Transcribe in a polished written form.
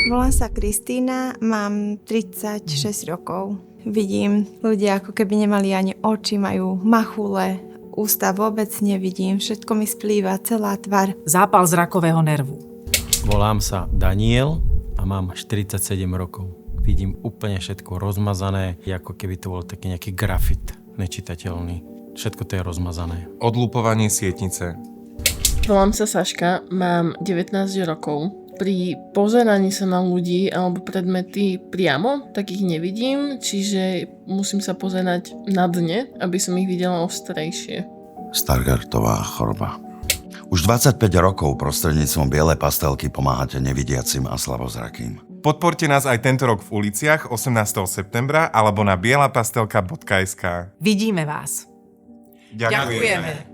Volám sa Kristína, mám 36 rokov. Vidím ľudia, ako keby nemali ani oči, majú machule, ústa vôbec nevidím, všetko mi splýva, celá tvár. Zápal zrakového nervu. Volám sa Daniel a mám 47 rokov. Vidím úplne všetko rozmazané, ako keby to bol taký nejaký grafit nečitateľný. Všetko to je rozmazané. Odlupovanie sietnice. Volám sa Saška, mám 19 rokov. Pri pozeraní sa na ľudí alebo predmety priamo, tak ich nevidím, čiže musím sa pozerať na dne, aby som ich videla ostrejšie. Stargardtová choroba. Už 25 rokov prostredníctvom bielej pastelky pomáhate nevidiacim a slabozrakým. Podporte nás aj tento rok v uliciach 18. septembra alebo na bielapastelka.sk. Vidíme vás. Ďakujeme.